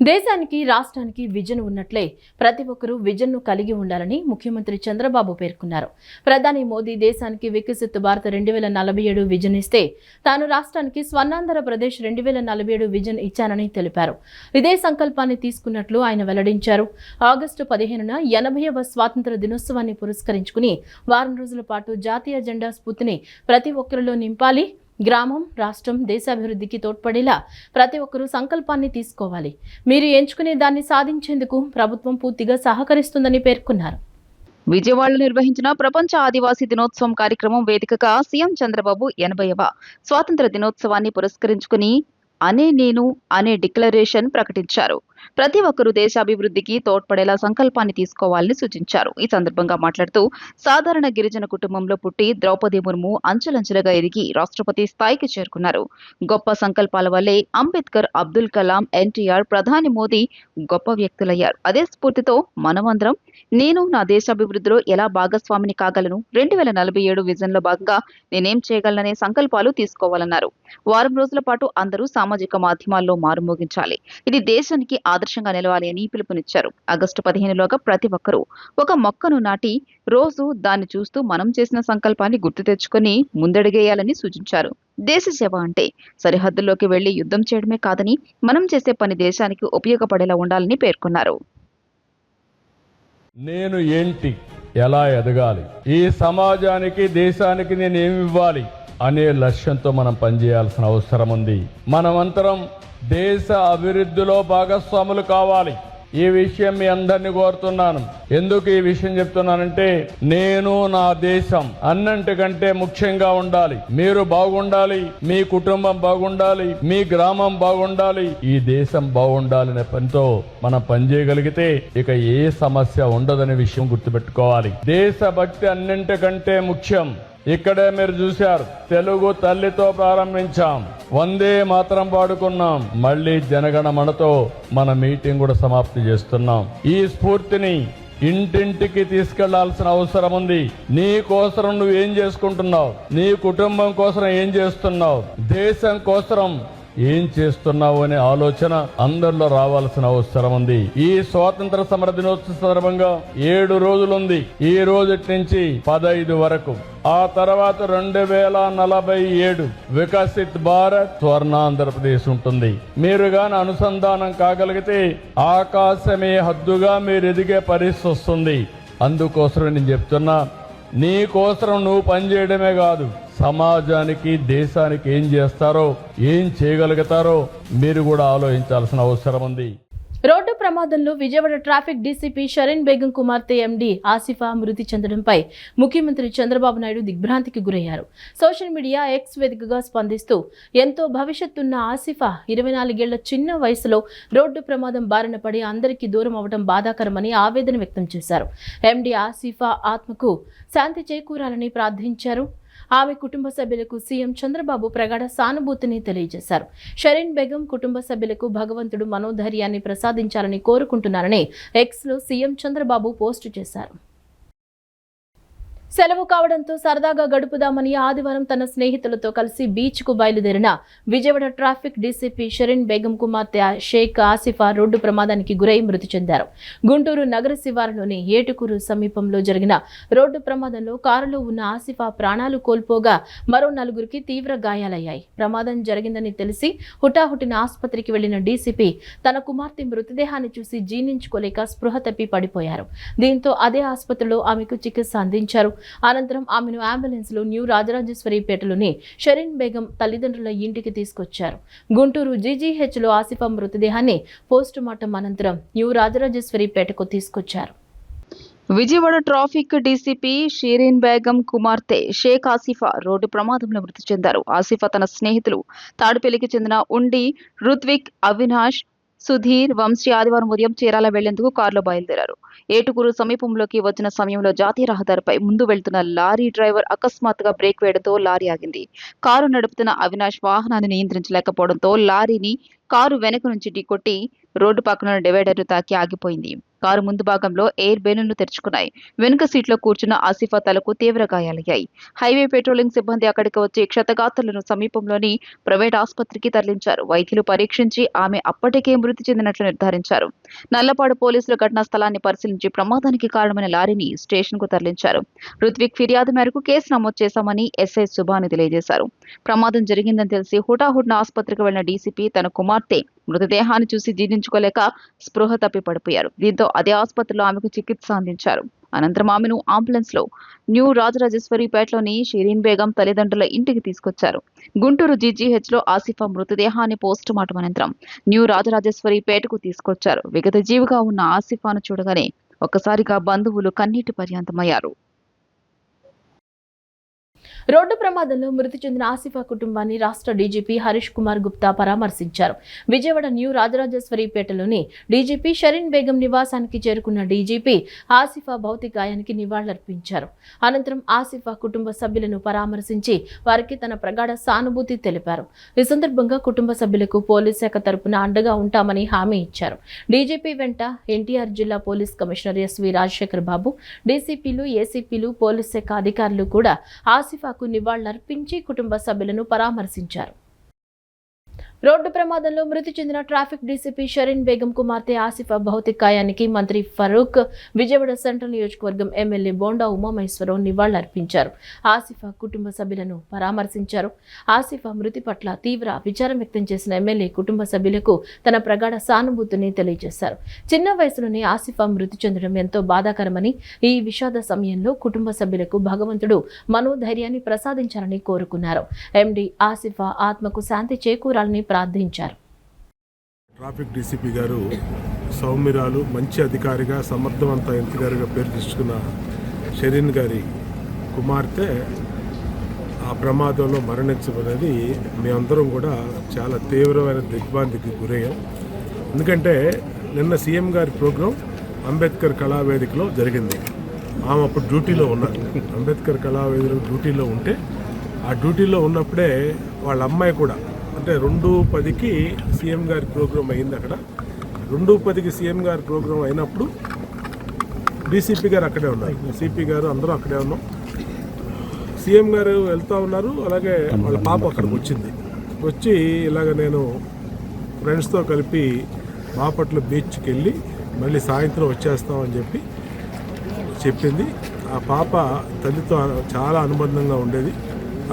దేశానికి రాష్ట్రానికి విజన్ ఉన్నట్లే ప్రతి ఒక్కరూ విజన్ను కలిగి ఉండాలని ముఖ్యమంత్రి చంద్రబాబు పేర్కొన్నారు. ప్రధాని మోదీ దేశానికి వికసిత్ భారత్ 2047 విజన్ ఇస్తే తాను రాష్ట్రానికి స్వర్ణాంధ్ర ప్రదేశ్ 2047 విజన్ ఇచ్చానని తెలిపారు. ఇదే సంకల్పాన్ని తీసుకున్నట్లు ఆయన వెల్లడించారు. ఆగస్టు 15న 80వ స్వాతంత్ర దినోత్సవాన్ని పురస్కరించుకుని వారం రోజుల పాటు జాతీయ జెండా స్ఫూర్తిని ప్రతి ఒక్కరిలో నింపాలి. గ్రామం, రాష్ట్రం, దేశాభివృద్ధికి తోడ్పడేలా ప్రతి ఒక్కరూ సంకల్పాన్ని తీసుకోవాలి. మీరు ఎంచుకునే దాన్ని సాధించేందుకు ప్రభుత్వం పూర్తిగా సహకరిస్తుందని పేర్కొన్నారు. విజయవాడలో నిర్వహించిన ప్రపంచ ఆదివాసీ దినోత్సవం కార్యక్రమం వేదికగా సీఎం చంద్రబాబు 80వ స్వాతంత్ర దినోత్సవాన్ని పురస్కరించుకుని నేను అనే డిక్లరేషన్ ప్రకటించారు. ప్రతి ఒక్కరూ దేశాభివృద్ధికి తోడ్పడేలా సంకల్పాన్ని తీసుకోవాలని సూచించారు. ఈ సందర్భంగా మాట్లాడుతూ సాధారణ గిరిజన కుటుంబంలో పుట్టి ద్రౌపది ముర్ము అంచెలంచెలుగా ఎదిగి రాష్ట్రపతి స్థాయికి చేరుకున్నారు. గొప్ప సంకల్పాల వల్లే అంబేద్కర్, అబ్దుల్ కలాం, ఎన్టీఆర్, ప్రధాని మోదీ గొప్ప వ్యక్తులయ్యారు. అదే స్ఫూర్తితో మనమందరం నేను నా దేశాభివృద్ధిలో ఎలా భాగస్వామిని కాగలను, 2047 విజన్లో భాగంగా నేనేం చేయగలననే సంకల్పాలు తీసుకోవాలన్నారు. వారం రోజుల పాటు అందరూ సామాజిక మాధ్యమాల్లో మారుమోగించాలి. ఇది దేశానికి ఆదర్శంగా నిలవాలి అని పిలుపునిచ్చారు. ఆగస్టు 15లోగా ప్రతి ఒక్కరూ ఒక మొక్కను నాటి రోజు దాన్ని చూస్తూ మనం చేసిన సంకల్పాన్ని గుర్తు తెచ్చుకొని ముందడుగేయాలని సూచించారు. దేశ సేవ అంటే సరిహద్దుల్లోకి వెళ్లి యుద్ధం చేయడమే కాదని మనం చేసే పని దేశానికి ఉపయోగపడేలా ఉండాలని పేర్కొన్నారు. నేను ఏంటి, ఎలా ఎదగాలి, ఈ సమాజానికి దేశానికి నేను ఏమి ఇవ్వాలి అనే లక్ష్యంతో మనం పనిచేయాల్సిన అవసరం ఉంది. మనమంతరం దేశ అభివృద్ధిలో భాగస్వాములు కావాలి. ఈ విషయం మీ అందరినీ కోరుతున్నాను. ఎందుకు ఈ విషయం చెప్తున్నానంటే, నేను నా దేశం అన్నింటికంటే ముఖ్యంగా ఉండాలి. మీరు బాగుండాలి, మీ కుటుంబం బాగుండాలి, మీ గ్రామం బాగుండాలి, ఈ దేశం బాగుండాలనే పనితో మనం పనిచేయగలిగితే ఇక ఏ సమస్య ఉండదనే విషయం గుర్తుపెట్టుకోవాలి. దేశభక్తి అన్నింటికంటే ముఖ్యం. ఇక్కడే మీరు చూశారు, తెలుగు తల్లితో ప్రారంభించాం, వందే మాత్రం పాడుకున్నాం, మళ్ళీ జనగణమనతో మన మీటింగ్ కూడా సమాప్తి చేస్తున్నాం. ఈ స్ఫూర్తిని ఇంటింటికి తీసుకెళ్లాల్సిన అవసరం ఉంది. నీ కోసం నువ్వు ఏం చేసుకుంటున్నావు, నీ కుటుంబం కోసం ఏం చేస్తున్నావు, దేశం కోసం ఏం చేస్తున్నావు అనే ఆలోచన అందరిలో రావాల్సిన అవసరం ఉంది. ఈ స్వాతంత్ర సమర దినోత్సవ సందర్భంగా 7 రోజులుంది. ఈ రోజు నుంచి 15 వరకు. ఆ తర్వాత 2047 వికసిత్ భారత్ స్వర్ణాంధ్రప్రదేశ్ ఉంటుంది. మీరు గాని అనుసంధానం కాగలిగితే ఆకాశమే హద్దుగా మీరు ఎదిగే పరిస్థితి వస్తుంది. అందుకోసం నేను చెప్తున్నా, నీ కోసం నువ్వు పనిచేయడమే కాదు, సమాజానికి, దేశానికి ఏం చేస్తారో, ఏం చేయగలుగుతారో మీరు కూడా ఆలోచించాల్సిన అవసరం ఉంది. రోడ్డు ప్రమాదంలో విజయవాడ ట్రాఫిక్ డీసీపీ షరీన్ బేగం కుమార్తె ఎండీ ఆసిఫా మృతి చెందడంపై ముఖ్యమంత్రి చంద్రబాబు నాయుడు దిగ్భ్రాంతికి గురయ్యారు. సోషల్ మీడియా ఎక్స్ వేదికగా స్పందిస్తూ ఎంతో భవిష్యత్తున్న ఆసిఫా 24 ఏళ్ల చిన్న వయసులో రోడ్డు ప్రమాదం బారిన పడి అందరికీ దూరం అవడం బాధాకరమని ఆవేదన వ్యక్తం చేశారు. ఎండీ ఆసిఫా ఆత్మకు శాంతి చేకూరాలని ప్రార్థించారు. ఆమె కుటుంబ సభ్యులకు సీఎం చంద్రబాబు ప్రగాఢ సానుభూతిని తెలియజేశారు. షరీన్ బేగం కుటుంబ సభ్యులకు భగవంతుడు మనోధైర్యాన్ని ప్రసాదించాలని కోరుకుంటున్నారని ఎక్స్లో సీఎం చంద్రబాబు పోస్టు చేశారు. సెలవు కావడంతో సరదాగా గడుపుదామని ఆదివారం తన స్నేహితులతో కలిసి బీచ్కు బయలుదేరిన విజయవాడ ట్రాఫిక్ డీసీపీ షరీన్ బేగం కుమార్తె షేక్ ఆసిఫా రోడ్డు ప్రమాదానికి గురై మృతి చెందారు. గుంటూరు నగర శివారులోని ఏటుకూరు సమీపంలో జరిగిన రోడ్డు ప్రమాదంలో కారులో ఉన్న ఆసిఫా ప్రాణాలు కోల్పోగా మరో 4గురికి తీవ్ర గాయాలయ్యాయి. ప్రమాదం జరిగిందని తెలిసి హుటాహుటిన ఆసుపత్రికి వెళ్లిన డీసీపీ తన కుమార్తె మృతదేహాన్ని చూసి జీర్ణించుకోలేక స్పృహ తప్పి పడిపోయారు. దీంతో అదే ఆసుపత్రిలో ఆమెకు చికిత్స అందించారు. అనంతరం ఆమెను అంబులెన్స్ లో న్యూ రాజరాజేశ్వరిపేటలోని షరీన్ బేగం తల్లిదండ్రుల ఇంటికి తీసుకొచ్చారు. గుంటూరు జీజీహెచ్ లో ఆసిఫా మృతదేహాన్ని పోస్టు మార్టం అనంతరం న్యూ రాజరాజేశ్వరిపేటకు తీసుకొచ్చారు. విజయవాడ ట్రాఫిక్ డీసీపీ షరీన్ బేగం కుమార్తె షేక్ ఆసిఫా రోడ్డు ప్రమాదంలో మృతి చెందారు. ఆసిఫా తన స్నేహితులు తాడుపల్లికి చెందిన ఉండి, రుత్విక్, అవినాష్, సుధీర్, వంశీ ఆదివారం ఉదయం చీరాల వెళ్లేందుకు కారులో బయలుదేరారు. ఏటుకూరు సమీపంలోకి వచ్చిన సమయంలో జాతీయ రహదారిపై ముందు వెళ్తున్న లారీ డ్రైవర్ అకస్మాత్తుగా బ్రేక్ వేయడంతో లారీ ఆగింది. కారు నడుపుతున్న అవినాష్ వాహనాన్ని నియంత్రించలేకపోవడంతో లారీని కారు వెనక నుంచి ఢీకొట్టి రోడ్డు పక్కన డివైడర్ను తాకి ఆగిపోయింది. కారు ముందు భాగంలో ఎయిర్ బెలూన్లు తెరుచుకున్నాయి. వెనుక సీట్లో కూర్చున్న ఆసిఫా తలకు తీవ్ర గాయాలయ్యాయి. హైవే పెట్రోలింగ్ సిబ్బంది అక్కడికి వచ్చి క్షతగాత్రులను సమీపంలోని ప్రైవేట్ ఆసుపత్రికి తరలించారు. వైద్యులు పరీక్షించి ఆమె అప్పటికే మృతి చెందినట్లు నిర్ధారించారు. నల్లపాడు పోలీసులు ఘటనా స్థలాన్ని పరిశీలించి ప్రమాదానికి కారణమైన లారీని స్టేషన్ కు తరలించారు. రుత్విక్ ఫిర్యాదు మేరకు కేసు నమోదు చేశామని ఎస్ఐ సుభాని తెలియజేశారు. ప్రమాదం జరిగిందని తెలిసి హుటాహుటిన ఆసుపత్రికి వెళ్లిన డీసీపీ తన కుమార్తె మృతదేహాన్ని చూసి జీర్ణించుకోలేక స్పృహ తప్పి పడిపోయారు. దీంతో అదే ఆసుపత్రిలో ఆమెకు చికిత్స అందించారు. అనంతరం ఆమెను అంబులెన్స్ లో న్యూ రాజరాజేశ్వరిపేటలోని షిరీన్ బేగం తల్లిదండ్రుల ఇంటికి తీసుకొచ్చారు. గుంటూరు జీజీహెచ్ లో ఆసిఫా మృతదేహాన్ని పోస్ట్ మార్టం అనంతరం న్యూ రాజరాజేశ్వరిపేటకు తీసుకొచ్చారు. విగత జీవిగా ఉన్న ఆసిఫాను చూడగానే ఒక్కసారిగా బంధువులు కన్నీటి పర్యంతమయ్యారు. రోడ్డు ప్రమాదంలో మృతి చెందిన ఆసిఫా కుటుంబాన్ని రాష్ట్ర డీజీపీ హరీష్ కుమార్ గుప్తా పరామర్శించారు. విజయవాడ న్యూ రాజరాజేశ్వరిపేటలోని డీజీపీ షరీన్ బేగం నివాసానికి చేరుకున్న డీజీపీ ఆసిఫా భౌతికాయానికి నివాళులర్పించారు. అనంతరం ఆసిఫా కుటుంబ సభ్యులను పరామర్శించి వారికి తన ప్రగాఢ సానుభూతి తెలిపారు. ఈ సందర్భంగా కుటుంబ సభ్యులకు పోలీస్ శాఖ తరపున అండగా ఉంటామని హామీ ఇచ్చారు. డీజీపీ వెంట ఎన్టీఆర్ జిల్లా పోలీస్ కమిషనర్ ఎస్వి రాజశేఖర్ బాబు, డీసీపీలు, ఏసీపీలు, పోలీస్ శాఖ అధికారులు కూడా ఆసిఫాకు నివాళులర్పించి కుటుంబ సభ్యులను పరామర్శించారు. రోడ్డు ప్రమాదంలో మృతి చెందిన ట్రాఫిక్ డీసీపీ షరీన్ బేగం కుమార్తె ఆసిఫా భౌతికాయానికి మంత్రి ఫరూక్, విజయవాడ సెంట్రల్ నియోజకవర్గం ఎమ్మెల్యే బోండా ఉమామహేశ్వరరావు నివాళులర్పించారు. ఆసిఫా కుటుంబ సభ్యులను పరామర్శించారు. ఆసిఫా మృతి పట్ల తీవ్ర విచారం వ్యక్తం చేసిన ఎమ్మెల్యే కుటుంబ సభ్యులకు తన ప్రగాఢ సానుభూతిని తెలియజేశారు. చిన్న వయసులోనే ఆసిఫా మృతి చెందడం ఎంతో బాధాకరమని, ఈ విషాద సమయంలో కుటుంబ సభ్యులకు భగవంతుడు మనోధైర్యాన్ని ప్రసాదించాలని కోరుకున్నారు. ఎండీ ఆసిఫా ఆత్మకు శాంతి చేకూరాలని ప్రార్థించారు. ట్రాఫిక్ డీసీపీ గారు సౌమ్యురాలు, మంచి అధికారిగా, సమర్థవంత ఎంపీగారుగా పేరు తెచ్చుకున్న షరీన్ గారి కుమార్తె ఆ ప్రమాదంలో మరణించబడేది మేమందరం కూడా చాలా తీవ్రమైన దిగ్భ్రాంతికి గురయ్యాం. ఎందుకంటే నిన్న సీఎం గారి ప్రోగ్రాం అంబేద్కర్ కళావేదికలో జరిగింది. ఆమె అప్పుడు డ్యూటీలో ఉన్నారు. అంబేద్కర్ కళావేదికలో డ్యూటీలో ఉంటే ఆ డ్యూటీలో ఉన్నప్పుడే వాళ్ళ అమ్మాయి కూడా, అంటే 2:10కి సీఎం గారి ప్రోగ్రాం అయింది. అక్కడ 2:10కి సీఎం గారి ప్రోగ్రాం అయినప్పుడు డీసీపీ గారు అక్కడే ఉన్నారు, సిపి గారు అందరూ అక్కడే ఉన్నాం. సీఎం గారు వెళ్తూ ఉన్నారు, అలాగే వాళ్ళ పాప అక్కడికి వచ్చింది. వచ్చి ఇలాగ నేను ఫ్రెండ్స్తో కలిపి బాపట్ల బీచ్కి వెళ్ళి మళ్ళీ సాయంత్రం వచ్చేస్తామని చెప్పింది. ఆ పాప తల్లితో చాలా అనుబంధంగా ఉండేది.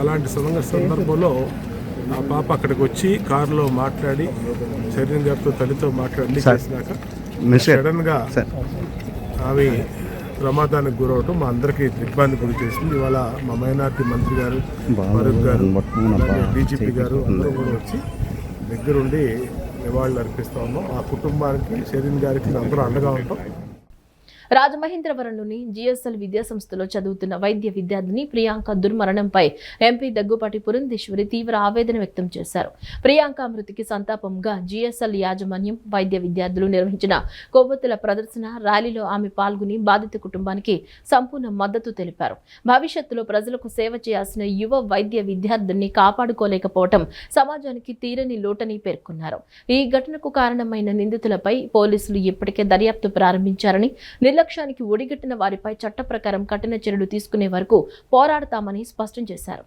అలాంటి సందర్భంలో ఆ పాప అక్కడికి వచ్చి కారులో మాట్లాడి షరీన్ గారితో తల్లితో మాట్లాడి చేసినాక సడన్గా ఆమె ప్రమాదానికి గురవటం మా అందరికీ దిగ్భ్రాంతి గురి చేసింది. ఇవాళ మా మైనార్టీ మంత్రి గారు, ఫరూక్ గారు, డీజీపీ గారు అందరూ కూడా వచ్చి దగ్గరుండి నివాళులు అర్పిస్తా ఉన్నాం. ఆ కుటుంబానికి, షరీన్ గారికి అందరూ అండగా ఉంటాం. రాజమహేంద్రవరంలోని జిఎస్ఎల్ విద్యాసంస్థలో చదువుతున్న వైద్య విద్యార్థిని ప్రియాంక దుర్మరణంపై ఎంపీ దగ్గుపాటి పురంధేశ్వరి తీవ్ర ఆవేదన వ్యక్తం చేశారు. ప్రియాంక మృతికి సంతాపంగా జిఎస్ఎల్ యాజమాన్యం, వైద్య విద్యార్థులు నిర్వహించిన కొవ్వొత్తుల ప్రదర్శన ర్యాలీలో ఆమె పాల్గొని బాధిత కుటుంబానికి సంపూర్ణ మద్దతు తెలిపారు. భవిష్యత్తులో ప్రజలకు సేవ చేయాల్సిన యువ వైద్య విద్యార్థిని కాపాడుకోలేకపోవడం సమాజానికి తీరని లోటని పేర్కొన్నారు. ఈ ఘటనకు కారణమైన నిందితులపై పోలీసులు ఇప్పటికే దర్యాప్తు ప్రారంభించారని, నిర్లక్ష్యానికి ఒడిగట్టిన వారిపై చట్ట ప్రకారం కఠిన చర్యలు తీసుకునే వరకు పోరాడతామని స్పష్టం చేశారు.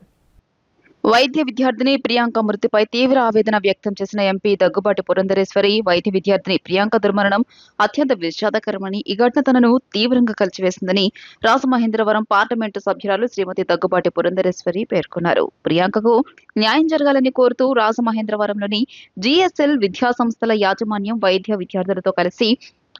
వైద్య విద్యార్థిని ప్రియాంక మృతిపై తీవ్ర ఆవేదన వ్యక్తం చేసిన ఎంపీ దగ్గుబాటి పురంధరేశ్వరి, వైద్య విద్యార్థిని ప్రియాంక దుర్మరణం అత్యంత విషాదకరమని, ఈ ఘటన తనను తీవ్రంగా కలిచివేసిందని రాజమహేంద్రవరం పార్లమెంటు సభ్యురాలు శ్రీమతి దగ్గుబాటి పురంధరేశ్వరి పేర్కొన్నారు. ప్రియాంకకు న్యాయం జరగాలని కోరుతూ రాజమహేంద్రవరంలోని జిఎస్ఎల్ విద్యాసంస్థల యాజమాన్యం వైద్య విద్యార్థులతో కలిసి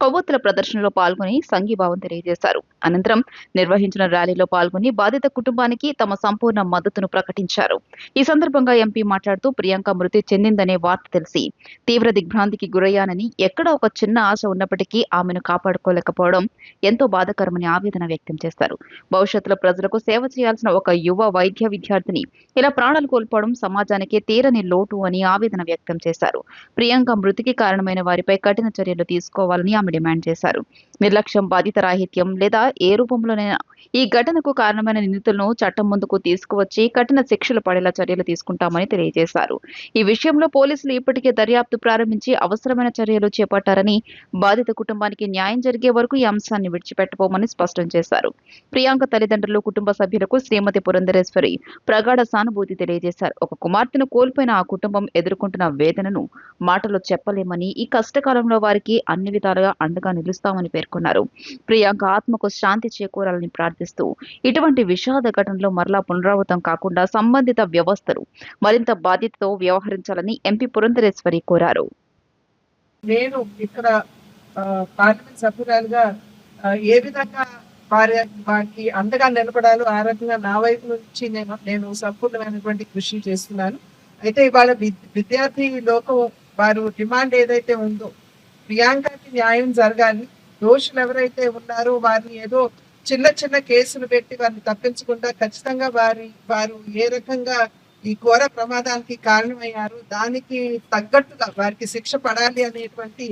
కొవ్వొత్తుల ప్రదర్శనలో పాల్గొని సంఘీభావం తెలియజేశారు. అనంతరం నిర్వహించిన ర్యాలీలో పాల్గొని బాధిత కుటుంబానికి తమ సంపూర్ణ మద్దతును ప్రకటించారు. ఈ సందర్భంగా ఎంపీ మాట్లాడుతూ, ప్రియాంక మృతి చెందిందనే వార్త తెలిసి తీవ్ర దిగ్భ్రాంతికి గురయ్యానని, ఎక్కడో ఒక చిన్న ఆశ ఉన్నప్పటికీ ఆమెను కాపాడుకోలేకపోవడం ఎంతో బాధాకరమని ఆవేదన వ్యక్తం చేశారు. భవిష్యత్తులో ప్రజలకు సేవ చేయాల్సిన ఒక యువ వైద్య విద్యార్థిని ఇలా ప్రాణాలు కోల్పోవడం సమాజానికి తీరని లోటు అని ఆవేదన వ్యక్తం చేశారు. ప్రియాంక మృతికి కారణమైన వారిపై కఠిన చర్యలు తీసుకోవాలని డిమాండ్ చేశారు. నిర్లక్ష్యం, బాధిత రాహిత్యం లేదా ఏ రూపంలోనైనా ఈ ఘటనకు కారణమైన నిందితులను చట్టం ముందుకు తీసుకువచ్చి కఠిన శిక్షలు పడేలా చర్యలు తీసుకుంటామని తెలియజేశారు. ఈ విషయంలో పోలీసులు ఇప్పటికే దర్యాప్తు ప్రారంభించి అవసరమైన చర్యలు చేపట్టారని, బాధిత కుటుంబానికి న్యాయం జరిగే వరకు ఈ అంశాన్ని విడిచిపెట్టబోమని స్పష్టం చేశారు. ప్రియాంక తల్లిదండ్రులు, కుటుంబ సభ్యులకు శ్రీమతి పురంధరేశ్వరి ప్రగాఢ సానుభూతి తెలియజేశారు. ఒక కుమార్తెను కోల్పోయిన ఆ కుటుంబం ఎదుర్కొంటున్న వేదనను మాటలో చెప్పలేమని, ఈ కష్టకాలంలో వారికి అన్ని విధాలుగా అండగా నిలుస్తామని పేర్కొన్నారు. ప్రియాంక ఆత్మకు శాంతి చేకూరాలని ప్రార్థిస్తూ ఇటువంటి విషాద ఘటనలో మరలా పునరావృతం కాకుండా సంబంధిత వ్యవస్థలు మరింత బాధ్యతతో వ్యవహరించాలని ఎంపీ పురంధరేశ్వరి కోరారు. నేను ఇక్కడ పార్లమెంట్ సభ్యురాలుగా ఏ విధంగా వారికి అండగా నిలబడాలో ఆ రకంగా నా వైపు నుంచి నేను సంపూర్ణమైనటువంటి కృషి చేస్తున్నాను. అయితే ఇవాళ విద్యార్థి లోకం వారు డిమాండ్ ఏదైతే ఉందో ప్రియాంకకి న్యాయం జరగాలి, దోషులు ఎవరైతే ఉన్నారో వారిని ఏదో చిన్న చిన్న కేసులు పెట్టి వారిని తప్పించకుండా ఖచ్చితంగా వారు ఏ రకంగా ఈ ఘోర ప్రమాదానికి కారణమయ్యారు దానికి తగ్గట్టుగా వారికి శిక్ష పడాలి అనేటువంటి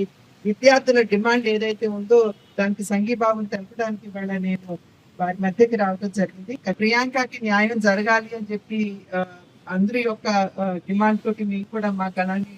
విద్యార్థుల డిమాండ్ ఏదైతే ఉందో దానికి సంఘీభావం తెలపడానికి ఇవాళ నేను వారి మధ్యకి రావడం జరిగింది. ప్రియాంకకి న్యాయం జరగాలి అని చెప్పి అందరి యొక్క డిమాండ్ తోటి మీకు కూడా మా గణాన్ని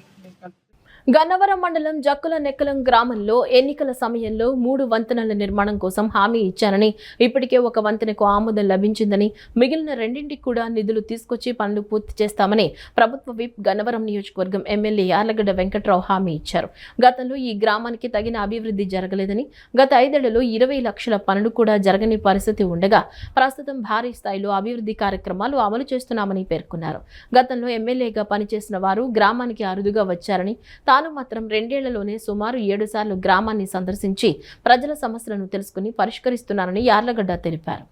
గన్నవరం మండలం జక్కుల నెక్కలం గ్రామంలో ఎన్నికల సమయంలో 3 వంతెనల నిర్మాణం కోసం హామీ ఇచ్చారని, ఇప్పటికే ఒక వంతెనకు ఆమోదం లభించిందని, మిగిలిన 2ంటికి కూడా నిధులు తీసుకొచ్చి పనులు పూర్తి చేస్తామని ప్రభుత్వ విప్ గన్నవరం నియోజకవర్గం ఎమ్మెల్యే యార్లగడ్డ వెంకట్రావు హామీ ఇచ్చారు. గతంలో ఈ గ్రామానికి తగిన అభివృద్ధి జరగలేదని, గత 5 ఏళ్లలో 20 లక్షల పనులు కూడా జరగని పరిస్థితి ఉండగా ప్రస్తుతం భారీ స్థాయిలో అభివృద్ధి కార్యక్రమాలు అమలు చేస్తున్నామని పేర్కొన్నారు. గతంలో ఎమ్మెల్యేగా పనిచేసిన వారు గ్రామానికి అరుదుగా వచ్చారని, తాను మాత్రం 2 ఏళ్లలోనే సుమారు 7 సార్లు గ్రామాన్ని సందర్శించి ప్రజల సమస్యలను తెలుసుకుని పరిష్కరిస్తున్నానని యార్లగడ్డ తెలిపారు.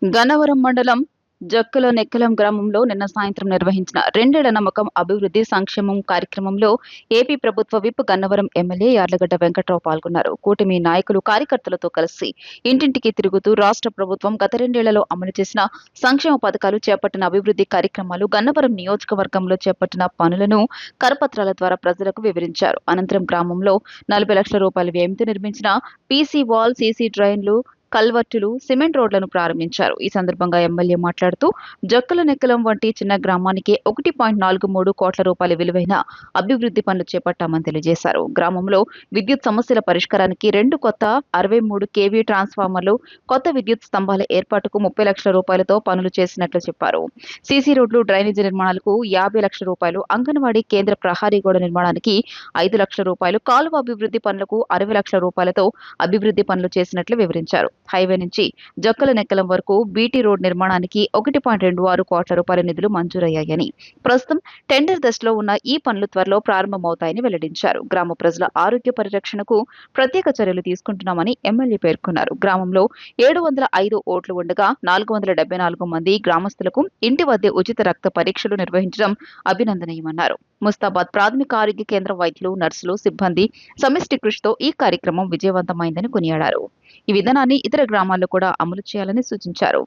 గన్నవరం మండలం జక్కుల నెక్కలం గ్రామంలో నిన్న సాయంత్రం నిర్వహించిన 2 ఏళ్ల నమ్మకం అభివృద్ధి సంక్షేమం కార్యక్రమంలో ఏపీ ప్రభుత్వ విప్ గన్నవరం ఎమ్మెల్యే యార్లగడ్డ వెంకట్రావు పాల్గొన్నారు. కూటమి నాయకులు కార్యకర్తలతో కలిసి ఇంటింటికి తిరుగుతూ రాష్ట్ర ప్రభుత్వం గత 2 ఏళ్లలో అమలు చేసిన సంక్షేమ పథకాలు, చేపట్టిన అభివృద్ధి కార్యక్రమాలు, గన్నవరం నియోజకవర్గంలో చేపట్టిన పనులను కరపత్రాల ద్వారా ప్రజలకు వివరించారు. అనంతరం గ్రామంలో 40 లక్షల రూపాయల వ్యయంతో నిర్మించిన పీసీ వాల్, సీసీ డ్రైన్లు, కల్వర్టులు, సిమెంట్ రోడ్లను ప్రారంభించారు. ఈ సందర్భంగా ఎమ్మెల్యే మాట్లాడుతూ జక్కుల నెక్కలం వంటి చిన్న గ్రామానికి 1.43 కోట్ల రూపాయల విలువైన అభివృద్ధి పనులు చేపట్టామని తెలియజేశారు. గ్రామంలో విద్యుత్ సమస్యల పరిష్కారానికి 2 కొత్త 63 kV ట్రాన్స్ఫార్మర్లు, కొత్త విద్యుత్ స్తంభాల ఏర్పాటుకు 30 లక్షల రూపాయలతో పనులు చేసినట్లు చెప్పారు. సీసీ రోడ్లు, డ్రైనేజీ నిర్మాణాలకు 50 లక్షల రూపాయలు, అంగన్వాడీ కేంద్ర ప్రహారీ గోడ నిర్మాణానికి 5 లక్షల రూపాయలు, కాలువ అభివృద్ధి పనులకు 60 లక్షల రూపాయలతో అభివృద్ధి పనులు చేసినట్లు వివరించారు. హైవే నుంచి జక్కుల నెక్కలం వరకు బీటీ రోడ్ నిర్మాణానికి 1.26 కోట్ల రూపాయల నిధులు మంజూరయ్యాయని, ప్రస్తుతం టెండర్ దశలో ఉన్న ఈ పనులు త్వరలో ప్రారంభమవుతాయని వెల్లడించారు. గ్రామ ప్రజల ఆరోగ్య పరిరక్షణకు ప్రత్యేక చర్యలు తీసుకుంటున్నామని ఎమ్మెల్యే పేర్కొన్నారు. గ్రామంలో 705 ఓట్లు ఉండగా 474 మంది గ్రామస్తులకు ఇంటి వద్దే ఉచిత రక్త పరీక్షలు నిర్వహించడం అభినందనీయమన్నారు. ముస్తాబాద్ ప్రాథమిక ఆరోగ్య కేంద్ర వైద్యులు, నర్సులు, సిబ్బంది సమిష్టి కృషితో ఈ కార్యక్రమం విజయవంతమైందని కొనియాడారు. ఈ విధానాన్ని ఇతర గ్రామాల్లో కూడా అమలు చేయాలని సూచించారు.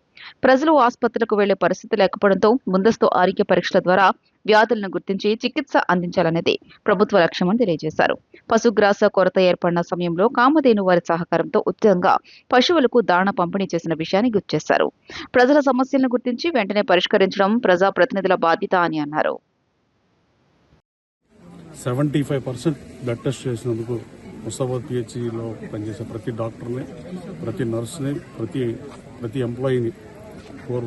ప్రజలు ఆసుపత్రులకు వెళ్లే పరిస్థితి లేకపోవడంతో ముందస్తు ఆరోగ్య పరీక్షల ద్వారా వ్యాధులను గుర్తించి చికిత్స అందించాలనేది ప్రభుత్వ లక్ష్యమని తెలియజేశారు. పశుగ్రాస కొరత ఏర్పడిన సమయంలో కామధేను వారి సహకారంతో ఉచితంగా పశువులకు దాణా పంపిణీ చేసిన విషయాన్ని గుర్తు చేశారు. ప్రజల సమస్యలను గుర్తించి వెంటనే పరిష్కరించడం ప్రజాప్రతినిధుల బాధ్యత అని అన్నారు. 75% బ్లడ్ టెస్ట్ చేసినందుకు ముస్తాబాద్ పిహెచ్సిలో పనిచేసే ప్రతి డాక్టర్ని, ప్రతి నర్స్ని, ప్రతి ఎంప్లాయీని,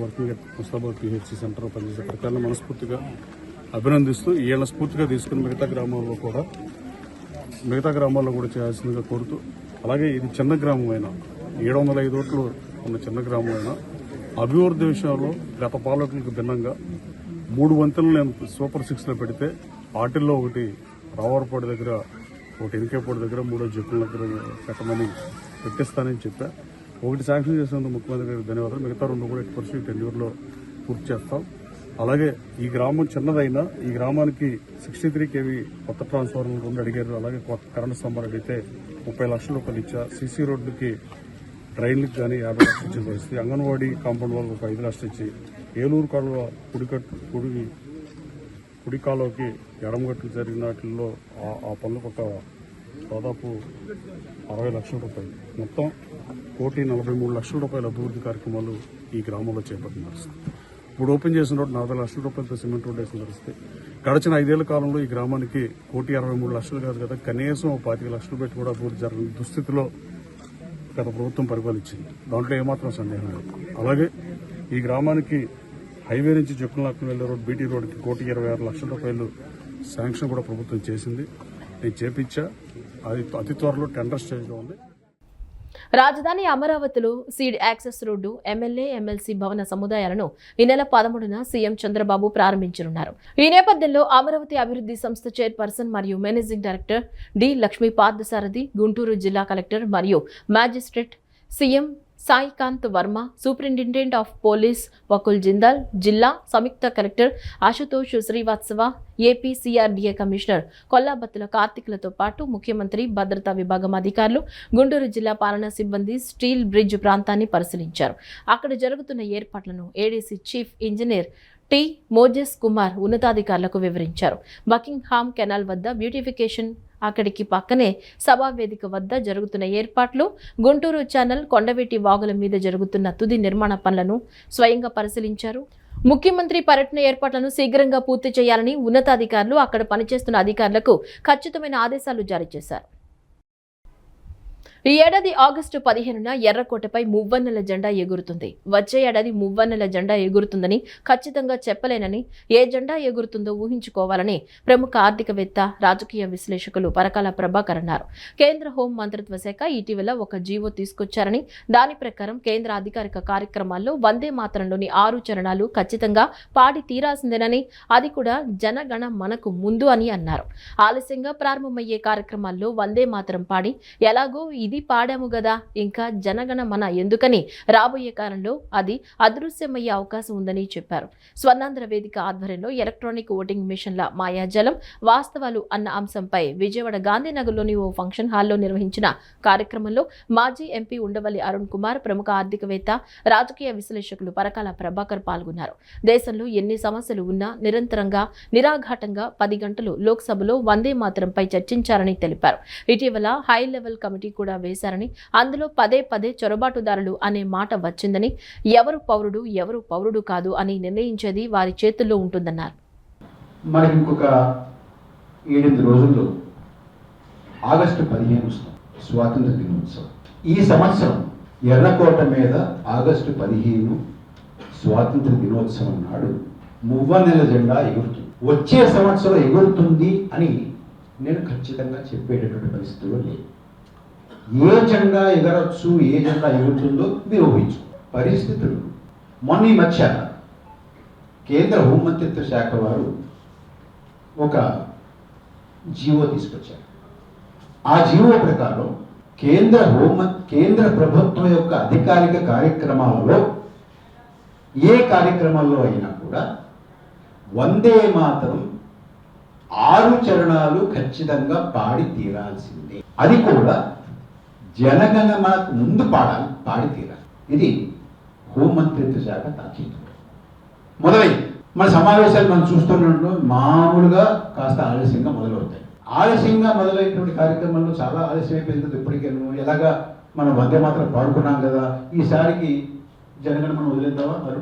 వర్కింగ్ అట్ ముస్తాబాద్ పిహెచ్సి సెంటర్లో పనిచేసే ప్రకారం మనస్ఫూర్తిగా అభినందిస్తూ ఈయన స్ఫూర్తిగా తీసుకుని మిగతా గ్రామాల్లో కూడా చేయాల్సిందిగా కోరుతూ, అలాగే ఇది చిన్న గ్రామం అయినా, 705 ఓట్లు ఉన్న చిన్న గ్రామం అయినా అభివృద్ధి విషయంలో గత పాలకులకు భిన్నంగా 3 వంతెనలు నేను సూపర్ 6లో పెడితే వాటిల్లో ఒకటి రావారపాడు దగ్గర, ఒకటి ఎన్కేపాడు దగ్గర, 3 జక్కుల దగ్గర పెట్టమని పెట్టిస్తానని చెప్పా. ఒకటి శాంక్షన్ చేసినందుకు ముఖ్యమంత్రి గారికి ధన్యవాదాలు. మిగతా 2 కూడా 8% టెన్యూర్లో పూర్తి చేస్తాం. అలాగే ఈ గ్రామం చిన్నదైనా ఈ గ్రామానికి 63 kV కొత్త ట్రాన్స్ఫార్మర్ 2 అడిగారు. అలాగే కొత్త కరెంటు స్తంభాలు అడిగితే 30 లక్షల రూపాయలు ఇచ్చా. సీసీ రోడ్డుకి, డ్రైన్లకు కానీ 50 లక్షలు ఇచ్చిన పరిస్థితి. అంగన్వాడీ కాంపౌండ్ వాళ్ళకి ఒక 5 లక్షలు ఇచ్చి, ఏలూరు కాలువ కుడి కాలువకి ఎడమగట్లు జరిగిన వాటిల్లో ఆ పనులకు ఒక దాదాపు 60 లక్షల రూపాయలు, మొత్తం 1,43,00,000 రూపాయల అభివృద్ధి కార్యక్రమాలు ఈ గ్రామంలో చేపట్టినారు. ఇప్పుడు ఓపెన్ చేసిన రోడ్డు 40 లక్షల రూపాయలతో సిమెంట్ రోడ్డు వేసిన పరిస్థితి. గడిచిన 5 ఏళ్ల కాలంలో ఈ గ్రామానికి 1,63,00,000 కాదు కదా, కనీసం 25 లక్షలు పెట్టి కూడా అభివృద్ధి జరగని దుస్థితిలో గత ప్రభుత్వం పరిపాలించింది. దాంట్లో ఏమాత్రం సందేహం లేదు. అలాగే ఈ గ్రామానికి హైవే నుంచి జక్కులనాకు వెళ్లే రోడ్ బీటీ రోడ్డుకి 1,26,00,000 రూపాయలు శాంక్షన్ కూడా ప్రభుత్వం చేసింది. నేను చేపించా, అది అతి త్వరలో టెండర్ స్టేజ్లో ఉంది. రాజధాని అమరావతిలో seed access road, MLA MLC భవన సముదాయాలను ఈ నెల 13న సీఎం చంద్రబాబు ప్రారంభించనున్నారు. ఈ నేపథ్యంలో అమరావతి అభివృద్ధి సంస్థ చైర్పర్సన్ మరియు managing director D Lakshmi Parthasarathi, Guntur జిల్లా కలెక్టర్ మరియు magistrate CM Saikanth Varma, superintendent of police Vakul Jindal, జిల్లా సంయుక్త collector Ashutosh Srivastava, AP CRDA commissioner Kollabathula కార్తిక్లతో పాటు ముఖ్యమంత్రి, భద్రతా విభాగం అధికారులు, గుంటూరు జిల్లా పాలనా సిబ్బంది స్టీల్ బ్రిడ్జ్ ప్రాంతాన్ని పరిశీలించారు. అక్కడ జరుగుతున్న ఏర్పాట్లను ADC chief engineer T Moses Kumar ఉన్నతాధికారులకు వివరించారు. బకింగ్హామ్ కెనాల్ వద్ద బ్యూటిఫికేషన్, అక్కడికి పక్కనే సభావేదిక వద్ద జరుగుతున్న ఏర్పాట్లు, గుంటూరు ఛానల్, కొండవీటి వాగుల మీద జరుగుతున్న తుది నిర్మాణ పనులను స్వయంగా పరిశీలించారు. ముఖ్యమంత్రి పర్యటన ఏర్పాట్లను శీఘ్రంగా పూర్తి చేయాలని ఉన్నతాధికారులు అక్కడ పనిచేస్తున్న అధికారులకు ఖచ్చితమైన ఆదేశాలు జారీ చేశారు. ఈ ఏడాది ఆగస్టు 15న ఎర్రకోటపై మువ్వన్నెల జెండా ఎగురుతుంది. వచ్చే ఏడాది మువ్వన్నెల జెండా ఎగురుతుందని ఖచ్చితంగా చెప్పలేనని, ఏ జెండా ఎగురుతుందో ఊహించుకోవాలని ప్రముఖ ఆర్థికవేత్త, రాజకీయ విశ్లేషకులు పరకాల ప్రభాకర్ అన్నారు. కేంద్ర హోం మంత్రిత్వ శాఖ ఇటీవల ఒక జీవో తీసుకొచ్చారని, దాని ప్రకారం కేంద్ర అధికారిక కార్యక్రమాల్లో వందే మాతరంలోని 6 చరణాలు ఖచ్చితంగా పాడి తీరాల్సిందేనని, అది కూడా జనగణ మనకు ముందు అని అన్నారు. ఆలస్యంగా ప్రారంభమయ్యే కార్యక్రమాల్లో వందే మాతరం పాడి ఎలాగో ఇది పాడాము గదా, ఇంకా జనగణ మన ఎందుకని రాబోయే కాలంలో అది అదృశ్యమయ్యే అవకాశం ఉందని చెప్పారు. స్వర్ణాంధ్ర వేదిక ఆధ్వర్యంలో ఎలక్ట్రానిక్ ఓటింగ్ మిషన్ల మాయాజలం, వాస్తవాలు అన్న అంశంపై విజయవాడ గాంధీనగర్లోని ఓ ఫంక్షన్ హాల్లో నిర్వహించిన కార్యక్రమంలో మాజీ ఎంపీ ఉండవల్లి అరుణ్ కుమార్, ప్రముఖ ఆర్థికవేత్త, రాజకీయ విశ్లేషకులు పరకాల ప్రభాకర్ పాల్గొన్నారు. దేశంలో ఎన్ని సమస్యలు ఉన్నా నిరంతరంగా నిరాఘాటంగా 10 గంటలు లోక్సభలో వందే మాతరంపై చర్చించారని తెలిపారు. ఇటీవల హై లెవెల్ కమిటీ కూడా వేశారని, అందులో పదే చొరబాటుదారులు అనే మాట వచ్చిందని, ఎవరు పౌరుడు కాదు అని నిర్ణయించేది వారి చేతుల్లో ఉంటుందన్నారు. మరి ఇంకొక 7-8 రోజుల్లో ఆగస్టు 15 వస్తుంది, స్వాతంత్ర దినోత్సవం. ఈ సంవత్సరం ఎర్రకోట మీద ఆగస్టు 15 స్వాతంత్ర దినోత్సవం నాడు మువ్వన్నెల జెండా ఎగురుతుంది. వచ్చే సంవత్సరం ఎగురుతుంది అని నేను ఖచ్చితంగా చెప్పేటటువంటి పరిస్థితుల్లో లేదు. ఏ జెండా ఎగరొచ్చు, ఏ జెండా ఎగురుతుందో మీరు ఊహించు. పరిస్థితులు మొన్న ఈ మధ్య కేంద్ర హోంమంత్రిత్వ శాఖ వారు ఒక జీవో తీసుకొచ్చారు. ఆ జీవో ప్రకారం కేంద్ర ప్రభుత్వం యొక్క అధికారిక కార్యక్రమాలలో ఏ కార్యక్రమాల్లో అయినా కూడా వందే మాతరం 6 చరణాలు ఖచ్చితంగా పాడి తీరాల్సిందే. అది కూడా జనగణ మనకు ముందు పాడి తీరాలి. ఇది హోంమంత్రిత్వ శాఖ తాకీదు మొదలైంది. మన సమావేశాలు మనం చూస్తున్నట్లు మామూలుగా కాస్త ఆలస్యంగా మొదలవుతాయి. ఆలస్యంగా మొదలైనటువంటి కార్యక్రమాల్లో చాలా ఆలస్యం అయిపోయింది. ఇప్పటికేను ఎలాగా మనం వందే మాత్రం పాడుకున్నాం కదా, ఈసారికి జనగణ మనం వదిలేద్దామా మరి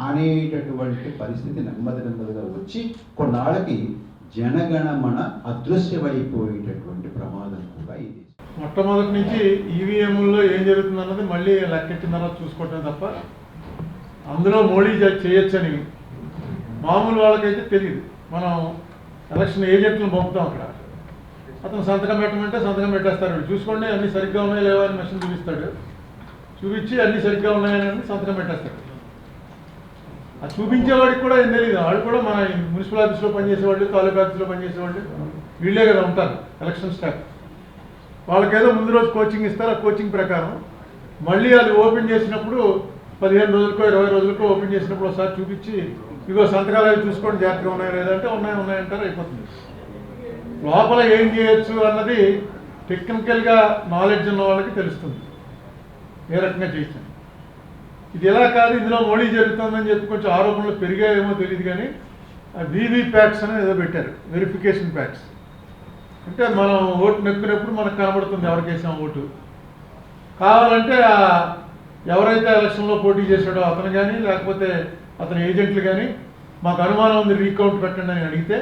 అనేటటువంటి పరిస్థితి నెమ్మదిగా వచ్చి కొన్నాళ్ళకి జనగణమన అదృశ్యమైపోయేటటువంటి ప్రమాదం కూడా ఇది. మొట్టమొదటి నుంచి ఈవీఎంలో ఏం జరుగుతుందన్నది మళ్ళీ లెక్కెట్టిన తర్వాత చూసుకోవటం తప్ప అందులో మోడీ చేయొచ్చని మామూలు వాళ్ళకైతే తెలియదు. మనం ఎలక్షన్ ఏజెంట్లను పంపుతాం, అక్కడ అతను సంతకం పెట్టమంటే సంతకం పెట్టేస్తారు. చూసుకోండి అన్ని సరిగ్గా ఉన్నాయో లేవో అని మెషిన్ చూపిస్తాడు, చూపించి అన్ని సరిగ్గా ఉన్నాయని సంతకం పెట్టేస్తాడు. ఆ చూపించేవాడికి కూడా ఏం తెలియదు. వాళ్ళు కూడా మన మున్సిపల్ ఆఫీస్లో పనిచేసేవాళ్ళు, తాలూకా ఆఫీస్లో పనిచేసేవాళ్ళు వీళ్ళే కదా ఉంటారు ఎలక్షన్ స్టాఫ్. వాళ్ళకేదో ముందు రోజు కోచింగ్ ఇస్తారు. ఆ కోచింగ్ ప్రకారం మళ్ళీ అది ఓపెన్ చేసినప్పుడు 15 రోజులకో 20 రోజులకో ఓపెన్ చేసినప్పుడు ఒకసారి చూపించి ఇగో సంతకాలు అవి చూసుకోండి జాగ్రత్తగా ఉన్నాయో లేదంటే ఉన్నాయంటారు, అయిపోతుంది. లోపల ఏం చేయొచ్చు అన్నది టెక్నికల్గా నాలెడ్జ్ ఉన్న వాళ్ళకి తెలుస్తుంది ఏ రకంగా చేయొచ్చు. ఇది ఎలా కాదు, ఇందులో మోడీ జరుగుతుందని చెప్పి కొంచెం ఆరోపణలు పెరిగాయేమో తెలియదు. కానీ వీవీ ప్యాక్స్ అని ఏదో పెట్టారు, వెరిఫికేషన్ ప్యాక్స్. అంటే మనం ఓటు నొక్కినప్పుడు మనకు కనబడుతుంది ఎవరికి వేసాం ఓటు. కావాలంటే ఎవరైతే ఎలక్షన్లో పోటీ చేశాడో అతను కానీ లేకపోతే అతని ఏజెంట్లు కానీ మాకు అనుమానం ఉంది రీకౌంట్ పెట్టండి అని అడిగితే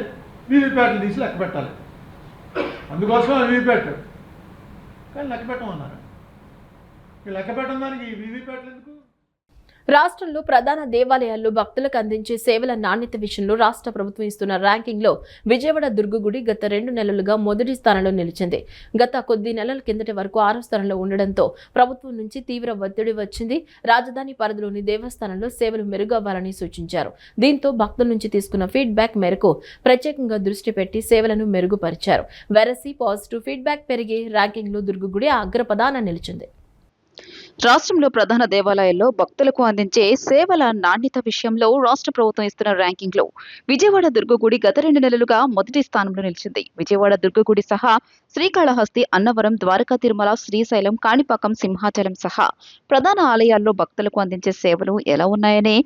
వీవీప్యాట్లు తీసి లెక్క పెట్టాలి. అందుకోసం వీవీప్యాట్ కానీ లెక్క పెట్టమన్నారు. ఈ లెక్క పెట్టడం దానికి వీవీప్యాట్లు ఎందుకు? రాష్ట్రంలో ప్రధాన దేవాలయాల్లో భక్తులకు అందించే సేవల నాణ్యత విషయంలో రాష్ట్ర ప్రభుత్వం ఇస్తున్న ర్యాంకింగ్లో విజయవాడ దుర్గగుడి గత 2 నెలలుగా మొదటి స్థానంలో నిలిచింది. గత కొద్ది నెలల కిందటి వరకు 6వ స్థానంలో ఉండడంతో ప్రభుత్వం నుంచి తీవ్ర ఒత్తిడి వచ్చింది. రాజధాని పరిధిలోని దేవస్థానంలో సేవలు మెరుగవ్వాలని సూచించారు. దీంతో భక్తుల నుంచి తీసుకున్న ఫీడ్బ్యాక్ మేరకు ప్రత్యేకంగా దృష్టి పెట్టి సేవలను మెరుగుపరిచారు. వెరసి పాజిటివ్ ఫీడ్బ్యాక్ పెరిగి ర్యాంకింగ్లో దుర్గగుడి అగ్రపదాన నిలిచింది. రాష్ట్రంలో ప్రధాన దేవాలయాల్లో భక్తులకు అందించే సేవల నాణ్యత విషయంలో రాష్ట్ర ప్రభుత్వం ఇస్తున్న ర్యాంకింగ్లో విజయవాడ దుర్గగుడి గత 2 నెలలుగా మొదటి స్థానంలో నిలిచింది. విజయవాడ దుర్గగుడి సహా శ్రీకాళహస్తి, అన్నవరం, ద్వారకా తిరుమల, శ్రీశైలం, కాణిపాకం, సింహాచలం సహా ప్రధాన ఆలయాల్లో భక్తులకు అందించే సేవలు ఎలా ఉన్నాయనే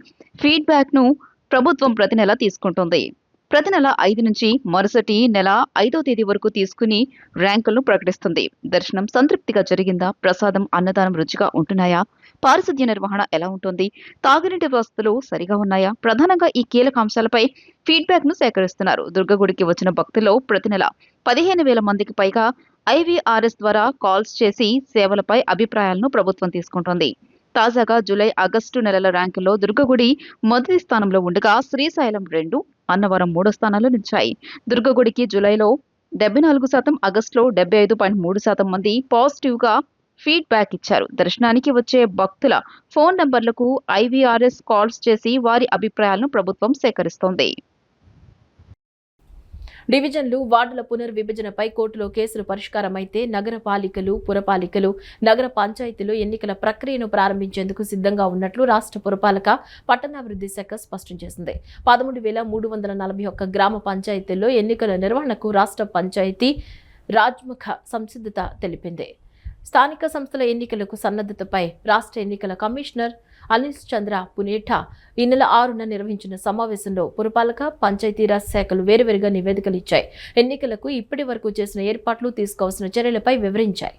ఫీడ్బ్యాక్ ను ప్రభుత్వం ప్రతి నెల తీసుకుంటుంది. ప్రతి నెల 5 నుంచి మరుసటి నెల 5వ తేదీ వరకు తీసుకుని ర్యాంకులను ప్రకటిస్తుంది. దర్శనం సంతృప్తిగా జరిగిందా, ప్రసాదం, అన్నదానం రుచిగా ఉంటున్నాయా, పారిశుద్ధ్య నిర్వహణ ఎలా ఉంటుంది, తాగునీటి వసతులు సరిగా ఉన్నాయా, ప్రధానంగా ఈ కీలక అంశాలపై ఫీడ్బ్యాక్ ను సేకరిస్తున్నారు. దుర్గగుడికి వచ్చిన భక్తుల్లో ప్రతి నెల 15,000 మందికి పైగా IVRS ద్వారా కాల్స్ చేసి సేవలపై అభిప్రాయాలను ప్రభుత్వం తీసుకుంటోంది. తాజాగా జూలై, ఆగస్టు నెలల ర్యాంకుల్లో దుర్గగుడి మొదటి స్థానంలో ఉండగా శ్రీశైలం 2, అన్నవరం 3 స్థానాల్లో నిలిచాయి. దుర్గగుడికి జూలైలో 74%, ఆగస్టులో 75.3% మంది పాజిటివ్ గా ఫీడ్బ్యాక్ ఇచ్చారు. దర్శనానికి వచ్చే భక్తుల ఫోన్ నంబర్లకు IVRS కాల్స్ చేసి వారి అభిప్రాయాలను ప్రభుత్వం సేకరిస్తోంది. డివిజన్లు, వార్డుల పునర్విభజనపై కోర్టులో కేసులు పరిష్కారమైతే నగరపాలికలు, పురపాలికలు, నగర పంచాయతీలు ఎన్నికల ప్రక్రియను ప్రారంభించేందుకు సిద్ధంగా ఉన్నట్లు రాష్ట్ర పురపాలక, పట్టణాభివృద్ధి శాఖ స్పష్టం చేసింది. 13,341 గ్రామ పంచాయతీల్లో ఎన్నికల నిర్వహణకు రాష్ట్ర పంచాయతీ రాజ్ముఖ సంసిద్ధత తెలిపింది. స్థానిక సంస్థల ఎన్నికలకు సన్నద్ధతపై రాష్ట్ర ఎన్నికల కమిషనర్ అనిల్ చంద్ర పునేఠా ఈ నెల 6న నిర్వహించిన సమావేశంలో పురపాలక, పంచాయతీరాజ్ శాఖలు వేరువేరుగా నివేదికలు ఇచ్చాయి. ఎన్నికలకు ఇప్పటి వరకు చేసిన ఏర్పాట్లు, తీసుకోవాల్సిన చర్యలపై వివరించాయి.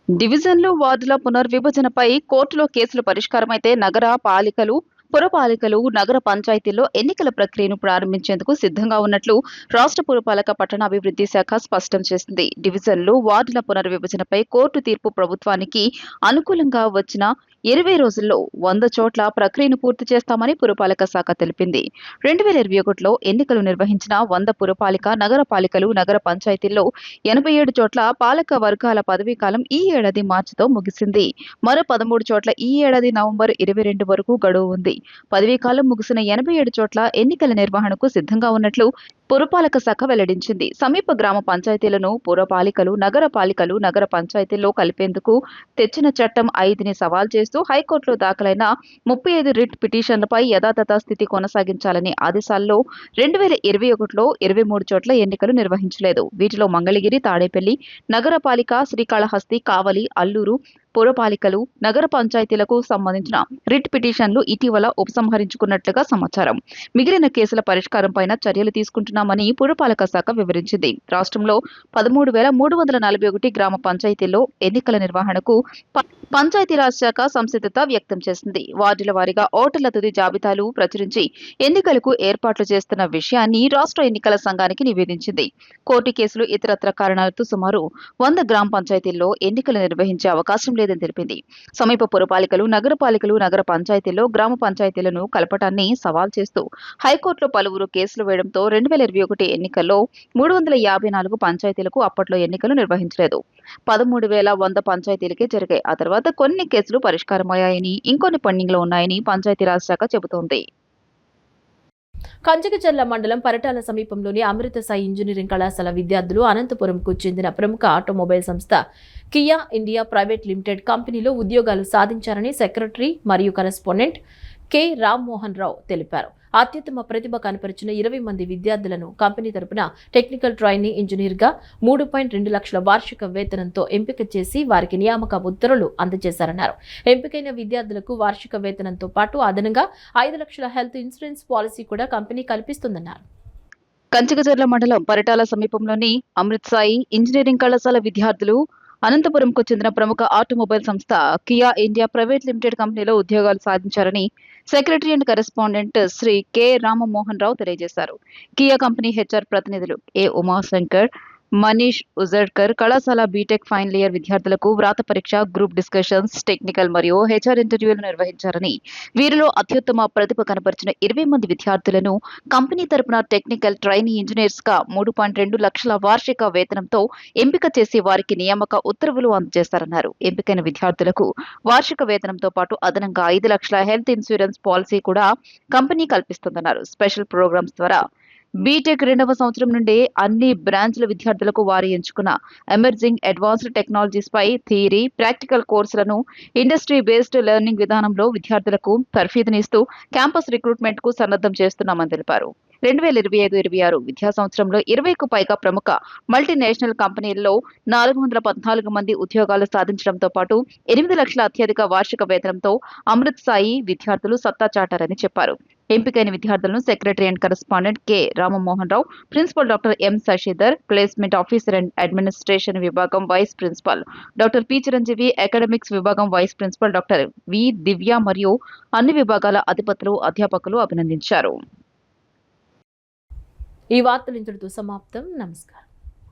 డివిజన్లు, వార్డుల పునర్విభజనపై కోర్టులో కేసులు పరిష్కారమైతే నగర పాలికలు, పురపాలికలు, నగర పంచాయతీల్లో ఎన్నికల ప్రక్రియను ప్రారంభించేందుకు సిద్ధంగా ఉన్నట్లు రాష్ట్ర పురపాలక, పట్టణాభివృద్ధి శాఖ స్పష్టం చేసింది. డివిజన్లు, వార్డుల పునర్విభజనపై కోర్టు తీర్పు ప్రభుత్వానికి అనుకూలంగా వచ్చిన 20 రోజుల్లో 100 చోట్ల ప్రక్రియను పూర్తి చేస్తామని పురపాలక శాఖ తెలిపింది. 2021లో ఎన్నికలు నిర్వహించిన 100 పురపాలిక, నగర పాలికలు, నగర పంచాయతీల్లో 87 చోట్ల పాలక వర్గాల పదవీకాలం ఈ ఏడాది మార్చితో ముగిసింది. మరో 13 చోట్ల ఈ ఏడాది నవంబర్ 22 వరకు గడువు ఉంది. పదవీకాలం ముగిసిన 87 చోట్ల ఎన్నికల నిర్వహణకు సిద్ధంగా ఉన్నట్లు పురపాలక శాఖ వెల్లడించింది. సమీప గ్రామ పంచాయతీలను పురపాలికలు, నగర పాలికలు, నగర పంచాయతీల్లో కలిపేందుకు తెచ్చిన చట్టం 5ని సవాల్ చేస్తూ హైకోర్టులో దాఖలైన 35 రిట్ పిటిషన్లపై యథాతథ స్థితి కొనసాగించాలని ఆదేశాల్లో 2021లో 23 చోట్ల ఎన్నికలు నిర్వహించలేదు. వీటిలో మంగళగిరి, తాడేపల్లి, నగరపాలిక, శ్రీకాళహస్తి, కావలి, అల్లూరు పురపాలికలు, నగర పంచాయతీలకు సంబంధించిన రిట్ పిటిషన్లు ఇటీవల ఉపసంహరించుకున్నట్లుగా సమాచారం. మిగిలిన కేసుల పరిష్కారంపైన చర్యలు తీసుకుంటున్నామని పురపాలక శాఖ వివరించింది. రాష్ట్రంలో 13,341 గ్రామ పంచాయతీల్లో ఎన్నికల నిర్వహణకు పంచాయతీరాజ్ శాఖ సంసిద్ధత వ్యక్తం చేసింది. వార్డుల వారీగా ఓటర్ల తుది జాబితాలు ప్రచురించి ఎన్నికలకు ఏర్పాట్లు చేస్తున్న విషయాన్ని రాష్ట్ర ఎన్నికల సంఘానికి నివేదించింది. కోర్టు కేసులు, ఇతరత్ర కారణాలతో సుమారు 100 గ్రామ పంచాయతీల్లో ఎన్నికలు నిర్వహించే అవకాశం లేదని తెలిపింది. సమీప పురపాలికలు, నగరపాలికలు, నగర పంచాయతీల్లో గ్రామ పంచాయతీలను కలపటాన్ని సవాల్ చేస్తూ హైకోర్టులో పలువురు కేసులు వేయడంతో 2021 ఎన్నికల్లో 354 పంచాయతీలకు అప్పట్లో ఎన్నికలు నిర్వహించలేదు. 13,100 పంచాయతీలకే జరిగాయి. ఆ తర్వాత కొన్ని కేసులు పరిష్కారమయ్యాయని, ఇంకొన్ని పెండింగ్ లో ఉన్నాయని పంచాయతీరాజ్ శాఖ చెబుతోంది. కంచకచర్ల మండలం పరిటాల సమీపంలోని అమృత సాయి ఇంజనీరింగ్ కళాశాల విద్యార్థులు అనంతపురంకు చెందిన ప్రముఖ ఆటోమొబైల్ సంస్థ కియా ఇండియా ప్రైవేట్ లిమిటెడ్ కంపెనీలో ఉద్యోగాలు సాధించారని సెక్రటరీ మరియు కరెస్పాండెంట్ కె రామ్మోహన్ రావు తెలిపారు. అత్యుత్తమ ప్రతిభ కనపరిచిన 20 మంది విద్యార్థులను కంపెనీ తరపున టెక్నికల్ ట్రైనీ ఇంజనీర్గా 3.2 లక్షల వార్షిక వేతనంతో ఎంపిక చేసి వారికి నియామక ఉత్తర్వులు అందజేశారన్నారు. ఎంపికైన విద్యార్థులకు వార్షిక వేతనంతో పాటు అదనంగా 5 లక్షల హెల్త్ ఇన్సూరెన్స్ పాలసీ కూడా కంపెనీ కల్పిస్తుందన్నారు. కంచికచర్ల మండలం పరిటాల సమీపంలోని అమృత్ సాయి ఇంజనీరింగ్ కళాశాల విద్యార్థులు అనంతపురంకు చెందిన ప్రముఖ ఆటోమొబైల్ సంస్థ కియా ఇండియా ప్రైవేట్ లిమిటెడ్ కంపెనీలో ఉద్యోగాలు సాధించారని secretary and correspondent Shri K Ramamohan Rao తెలియజేశారు. కియా కంపెనీ హెచ్ఆర్ ప్రతినిధులు ఏ ఉమాశంకర్, మనీష్ ఉజర్కర్ కళాశాల బీటెక్ ఫైనల్ ఇయర్ విద్యార్థులకు వ్రాత పరీక్ష, గ్రూప్ డిస్కషన్స్, టెక్నికల్ మరియు హెచ్ఆర్ ఇంటర్వ్యూలు నిర్వహించారని, వీరిలో అత్యుత్తమ ప్రతిభ కనబరిచిన 20 మంది విద్యార్థులను కంపెనీ తరపున టెక్నికల్ ట్రైనీ ఇంజనీర్స్ గా 3.2 లక్షల వార్షిక వేతనంతో ఎంపిక చేసి వారికి నియామక ఉత్తర్వులు అందజేస్తారన్నారు. ఎంపికైన విద్యార్థులకు వార్షిక వేతనంతో పాటు అదనంగా 5 లక్షల హెల్త్ ఇన్సూరెన్స్ పాలసీ కూడా కంపెనీ కల్పిస్తుందన్నారు. స్పెషల్ ప్రోగ్రామ్స్ ద్వారా బీటెక్ 2వ సంవత్సరం నుండే అన్ని బ్రాంచ్ల విద్యార్థులకు వారు ఎంచుకున్న ఎమర్జింగ్ అడ్వాన్స్డ్ టెక్నాలజీస్ పై థియరీ, ప్రాక్టికల్ కోర్సులను ఇండస్ట్రీ బేస్డ్ లెర్నింగ్ విధానంలో విద్యార్థులకు తర్ఫీదునిస్తూ క్యాంపస్ రిక్రూట్మెంట్ కు సన్నద్ధం చేస్తున్నామని తెలిపారు. 2025-26 విద్యా సంవత్సరంలో 20కు పైగా ప్రముఖ మల్టీనేషనల్ కంపెనీల్లో 414 మంది ఉద్యోగాలు సాధించడంతో పాటు 8 లక్షల అత్యధిక వార్షిక వేతనంతో అమృత్ సాయి విద్యార్థులు సత్తా చాటారని చెప్పారు. ఎంపికైన విద్యార్థులను secretary and correspondent K Ramamohan Rao, principal doctor M Sasidhar, placement officer and administration విభాగం vice principal doctor P Chiranjeevi, academics విభాగం vice principal doctor V Divya మరియు అన్ని విభాగాల అధిపతులు, అధ్యాపకులు అభినందించారు. ఈ వార్తలు ఇంతటితో సమాప్తం. నమస్కారం.